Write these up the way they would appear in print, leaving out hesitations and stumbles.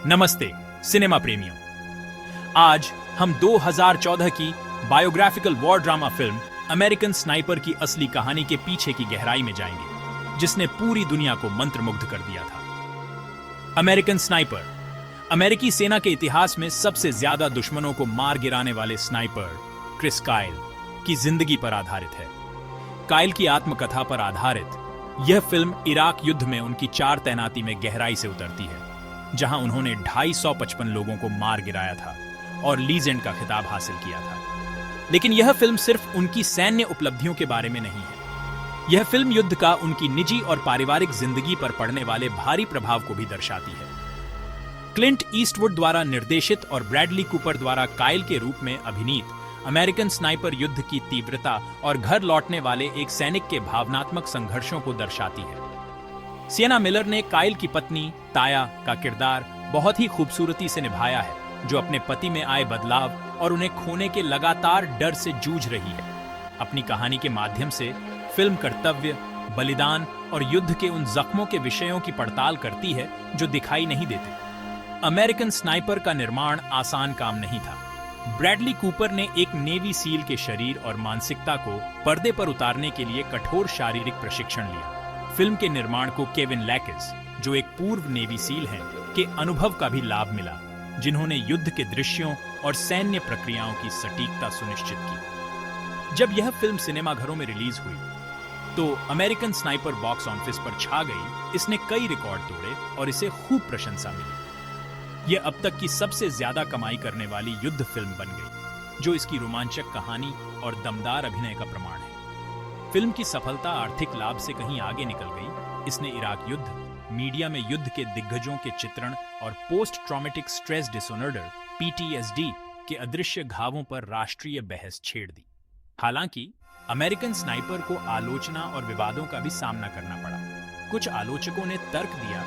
नमस्ते सिनेमा प्रेमियों। आज हम 2014 की biographical war drama film American sniper की असली कहानी के पीछे की गहराई में जाएंगे, जिसने पूरी दुनिया को मंत्रमुग्ध कर दिया था। अमेरिकन स्नाइपर अमेरिकी सेना के इतिहास में सबसे ज्यादा दुश्मनों को मार गिराने वाले स्नाइपर क्रिस काइल की जिंदगी पर आधारित है। काइल की आत्मकथा पर आधारित यह फिल्म इराक युद्ध में उनकी 4 तैनाती में गहराई से उतरती है, जहां उन्होंने 255 लोगों को मार गिराया था और लीजेंड का खिताब हासिल किया था। लेकिन यह फिल्म सिर्फ उनकी सैन्य उपलब्धियों के बारे में नहीं है। यह फिल्म युद्ध का उनकी निजी और पारिवारिक जिंदगी पर पड़ने वाले भारी प्रभाव को भी दर्शाती है। क्लिंट ईस्टवुड द्वारा निर्देशित और ब्रैडली कूपर द्वारा काइल के रूप में अभिनीत अमेरिकन स्नाइपर युद्ध की तीव्रता और घर लौटने वाले एक सैनिक के भावनात्मक संघर्षों को दर्शाती है। सिएना मिलर ने काइल की पत्नी ताया का किरदार बहुत ही खूबसूरती से निभाया है, जो अपने पति में आए बदलाव और उन्हें खोने के लगातार डर से जूझ रही है। अपनी कहानी के माध्यम से फिल्म कर्तव्य, बलिदान और युद्ध के उन जख्मों के विषयों की पड़ताल करती है जो दिखाई नहीं देते। अमेरिकन स्नाइपर का निर्माण आसान काम नहीं था। ब्रैडली कूपर ने एक नेवी सील के शरीर और मानसिकता को पर्दे पर उतारने के लिए कठोर शारीरिक प्रशिक्षण लिया। फिल्म के निर्माण को केविन लैकिस, जो एक पूर्व नेवी सील हैं, के अनुभव का भी लाभ मिला, जिन्होंने युद्ध के दृश्यों और सैन्य प्रक्रियाओं की सटीकता सुनिश्चित की। जब यह फिल्म सिनेमाघरों में रिलीज हुई तो अमेरिकन स्नाइपर बॉक्स ऑफिस पर छा गई। इसने कई रिकॉर्ड तोड़े और इसे खूब प्रशंसा मिली। यह अब तक की सबसे ज्यादा कमाई करने वाली युद्ध फिल्म बन गई, जो इसकी रोमांचक कहानी और दमदार अभिनय का प्रमाण है। फिल्म की सफलता आर्थिक लाभ से कहीं आगे निकल गई। इसने इराक युद्ध, मीडिया में युद्ध के दिग्गजों के चित्रण और post traumatic stress disorder (PTSD) के अदृश्य घावों पर राष्ट्रीय बहस छेड़ दी। हालांकि अमेरिकन स्नाइपर को आलोचना और विवादों का भी सामना करना पड़ा। कुछ आलोचकों ने तर्क दिया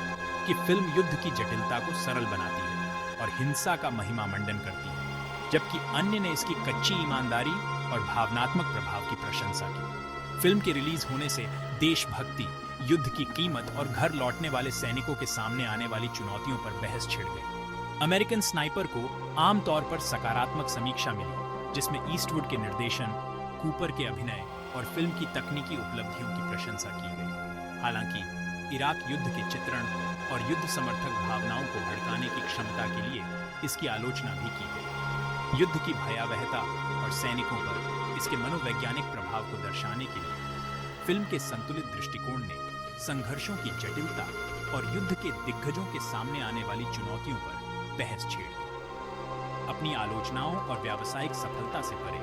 कि फिल्म युद्ध की जटिलता को सरल बनाती है और हिंसा का महिमा मंडन करती है, जबकि अन्य ने इसकी कच्ची ईमानदारी और भावनात्मक प्रभाव की प्रशंसा की। फिल्म के रिलीज होने से देशभक्ति, युद्ध की कीमत और घर लौटने वाले सैनिकों के सामने आने वाली चुनौतियों पर बहस छिड़ गई। अमेरिकन स्नाइपर को आमतौर पर सकारात्मक समीक्षा मिली, जिसमें ईस्टवुड के निर्देशन, कूपर के अभिनय और फिल्म की तकनीकी उपलब्धियों की प्रशंसा की गई। हालांकि इराक युद्ध के चित्रण और युद्ध समर्थक भावनाओं को भड़काने की क्षमता के लिए इसकी आलोचना भी की गई। युद्ध की भयावहता और सैनिकों पर इसके मनोवैज्ञानिक प्रभाव को दर्शाने के लिए फिल्म के संतुलित दृष्टिकोण ने संघर्षों की जटिलता और युद्ध के दिग्गजों के सामने आने वाली चुनौतियों पर बहस छेड़ दी। अपनी आलोचनाओं और व्यावसायिक सफलता से परे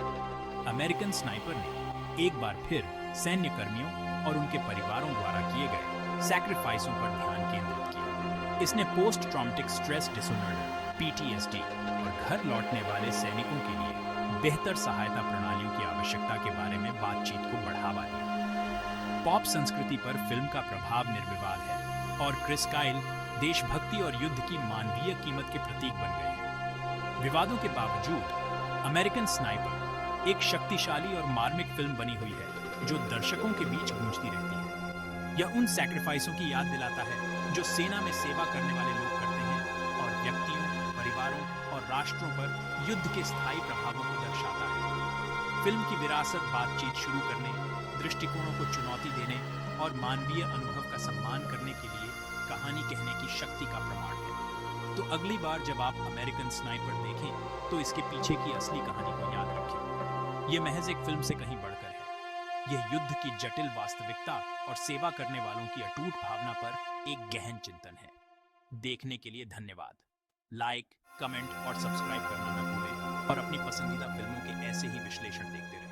अमेरिकन स्नाइपर ने एक बार फिर सैन्य कर्मियों और उनके परिवारों द्वारा किए गए सैक्रिफाइसों पर ध्यान केंद्रित किया। इसने post traumatic stress disorder (PTSD) और घर लौटने वाले सैनिकों के लिए बेहतर सहायता प्रणालियों की आवश्यकता के बारे में बातचीत को बढ़ावा दिया। पॉप संस्कृति पर फिल्म का प्रभाव निर्विवाद है और क्रिस काइल देशभक्ति और युद्ध की मानवीय कीमत के प्रतीक बन गए हैं। विवादों के बावजूद अमेरिकन स्नाइपर एक शक्तिशाली और मार्मिक फिल्म बनी हुई है, जो दर्शकों के बीच गूंजती रहती है। यह उन सैक्रिफाइसों की याद दिलाता है जो सेना में सेवा करने वाले लोग करते हैं और व्यक्तियों, परिवारों और राष्ट्रों पर युद्ध के स्थायी प्रभावों को दर्शाता है। फिल्म की विरासत बातचीत शुरू करने, दृष्टिकोणों को चुनौती देने और मानवीय अनुभव का सम्मान करने के लिए कहानी कहने की शक्ति का प्रमाण है। तो अगली बार जब आप अमेरिकन स्नाइपर देखें तो इसके पीछे की असली कहानी को याद रखें। यह महज एक फिल्म से कहीं बढ़कर है। यह युद्ध की जटिल वास्तविकता और सेवा करने वालों की अटूट भावना पर एक गहन चिंतन है। देखने के लिए धन्यवाद। लाइक, कमेंट और सब्सक्राइब करना न भूलें और अपनी पसंदीदा फिल्मों के ऐसे ही विश्लेषण देखते रहें।